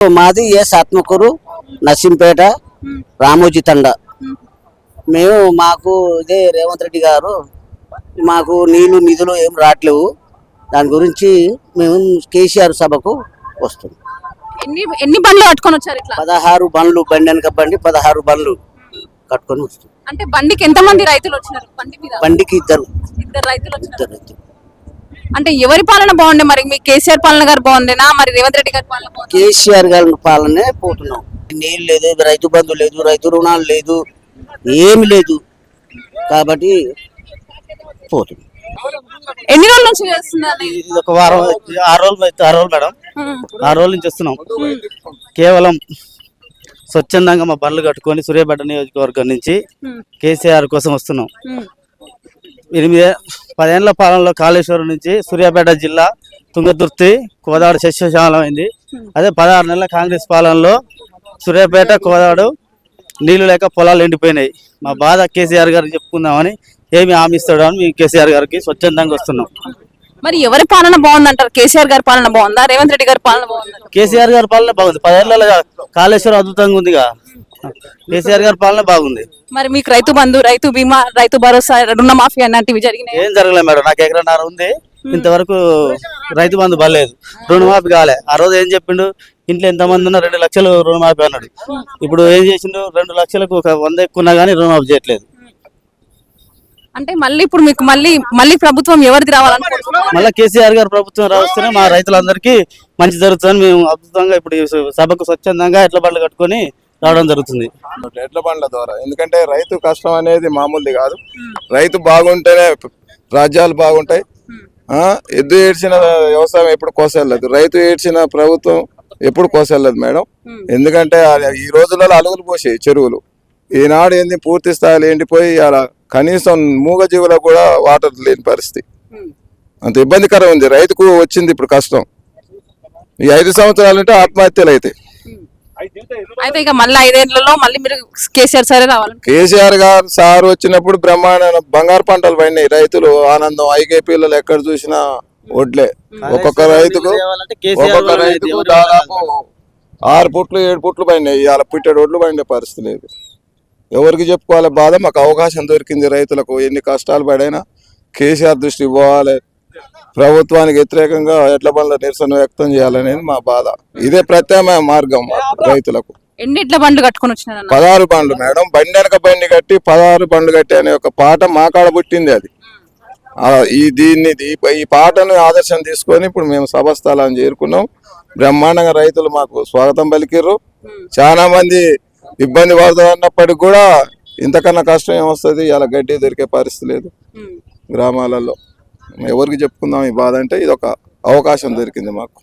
మాది ఎస్ ఆత్మకూరు నర్సింపేట రామోజీ తండ. మాకు ఇదే రేవంత్ రెడ్డి గారు మాకు నిధులు ఏం రావట్లేవు. దాని గురించి మేము కేసీఆర్ సభకు వస్తున్నాం. ఎన్ని బండ్లు కట్టుకొని వచ్చారు? 16 బండ్లు, బండి వెనక బండి 16 బండ్లు కట్టుకొని వస్తున్నాం. అంటే బండికి ఎంతమంది రైతులు వచ్చినారు? బండికి ఇద్దరు రైతులు వచ్చినారు. అంటే ఎవరి పాలన బాగుండే? మరి మీ కేసీఆర్ పాలన గారు బాగుండేనా, మరి రేవంత్ రెడ్డి గారి పాలన బాగుంది? కేసీఆర్ గారి పాలనే పోతున్నాం. నీళ్ళు లేదు, రైతు బంధు లేదు, రైతు రుణాలు లేదు, ఏమి లేదు. కాబట్టి పోతుంది. ఎన్ని రోజుల నుంచి చేస్తున్నారు? ఒక వారం, 6 రోజులు మేడం. 6 రోజుల నుంచి వస్తున్నాం. కేవలం స్వచ్ఛందంగా మా బండ్లు కట్టుకొని సూర్యాపేట నియోజకవర్గం నుంచి కేసీఆర్ కోసం వస్తున్నాం. 10 ఏళ్ల పాలనలో కాళేశ్వరం నుంచి సూర్యాపేట జిల్లా తుంగతుర్తి కోదాడు సస్యశాలం అయింది. అదే 16 నెలల కాంగ్రెస్ పాలనలో సూర్యాపేట కోదాడు నీళ్లు లేక పొలాలు ఎండిపోయినాయి. మా బాధ కేసీఆర్ గారికి చెప్పుకుందామని ఏమి హామీ ఇస్తాడు అని మేము కేసీఆర్ గారికి స్వచ్ఛందంగా వస్తున్నాం. మరి ఎవరి పాలన బాగుందంటారు? కేసీఆర్ గారి పాలన బాగుందా, రేవంత్ రెడ్డి గారి పాలన బాగుందా? కేసీఆర్ గారి పాలన బాగుంది. 10 ఏళ్ల కాళేశ్వరం అద్భుతంగా ఉందిగా. కేసీఆర్ గారి పాలన బాగుంది. మరి మీకు రైతు బంధు, రైతు బీమా, రైతు భరోసా, రుణమాఫీ అన్నటివి జరిగినాయి? ఏం జరగలేదు మేడం. నాకు ఎకరన్నర ఉంది. ఇంతవరకు రైతు బంధు పడలేదు, రుణమాఫీ కాలే. ఆ రోజు ఏం చెప్పిండు, ఇంట్లో ఎంతమంది ఉన్నా 2 లక్షలు రుణమాఫీ అన్నాడు. ఇప్పుడు ఏం చేసిండు, 2 లక్షలకు 100 ఎక్కున్నా కానీ రుణమాఫీ చేయట్లేదు. అంటే మళ్ళీ ఇప్పుడు మీకు మళ్ళీ ప్రభుత్వం ఎవరిది రావాలనుకుంటున్నారు? మళ్ళీ కేసీఆర్ గారు ప్రభుత్వం రావస్తేనే మా రైతులందరికీ మంచి జరుగుతుందని మేము అద్భుతంగా ఇప్పుడు సభకు స్వచ్ఛందంగా ఎడ్ల బండ్లు కట్టుకొని రావడం జరుగుతుంది. ఎడ్ల బండ్ల ద్వారా, ఎందుకంటే రైతు కష్టం అనేది మామూలుది కాదు. రైతు బాగుంటేనే రాజ్యాలు బాగుంటాయి. ఎద్దు ఏడ్చిన వ్యవసాయం ఎప్పుడు కోసెళ్ళదు, రైతు ఏడ్చిన ప్రభుత్వం ఎప్పుడు కోసెళ్ళదు మేడం. ఎందుకంటే ఈ రోజులలో అలుగులు పోసాయి చెరువులు. ఈనాడు ఏంది పూర్తి స్థాయిలో ఎండిపోయి అలా కనీసం మూగజీవులకు కూడా వాటర్ లేని పరిస్థితి. అంత ఇబ్బందికరం ఉంది. రైతుకు వచ్చింది ఇప్పుడు కష్టం. ఈ 5 సంవత్సరాలంటే ఆత్మహత్యలు అయితే ఇక మళ్ళీ 5 ఏళ్లలో మళ్ళీ మీరు కేసీఆర్ సార్ రావాలి. కేసీఆర్ గారు సార్ వచ్చినప్పుడు బ్రహ్మాండ బంగారు పంటలు పడినాయి. రైతులు ఆనందం. ఐకేపీలలో ఎక్కడ చూసినా వడ్లే. ఒక్కొక్క రైతుకు దాదాపు 6 పుట్లు 7 పుట్లు పడినాయి. ఇవాళ పుట్టేడు ఒడ్లు పడిన పరిస్థితి లేదు. ఎవరికి చెప్పుకోవాలి బాధ? మాకు అవకాశం దొరికింది. రైతులకు ఎన్ని కష్టాలు పడైనా కేసీఆర్ దృష్టి పోవాలి. ప్రభుత్వానికి వ్యతిరేకంగా ఎడ్ల బండ్ల నిరసన వ్యక్తం చేయాలనేది మా బాధ. ఇదే ప్రత్యామ్నాయ మార్గం రైతులకు. ఎన్ని ఎడ్ల బండ్లు కట్టుకొని వచ్చినారు? 16 బండ్లు మేడం. బండి వెనక బండి కట్టి 16 బండ్లు కట్టి అనే ఒక పాట మా కాడ పుట్టింది. అది ఈ పాటను ఆదర్శం తీసుకొని ఇప్పుడు మేము సభస్థలాన్ని చేరుకున్నాం. బ్రహ్మాండంగా రైతులు మాకు స్వాగతం పలికిర్రు. చాలా మంది ఇబ్బంది పడుతున్నప్పటికి కూడా ఇంతకన్నా కష్టం ఏమొస్తుంది, ఇలా గడ్డి దొరికే పరిస్థితి లేదు గ్రామాలలో. ఎవరికి చెప్పుకుందాం ఈ బాధ అంటే ఇది ఒక అవకాశం దొరికింది మాకు.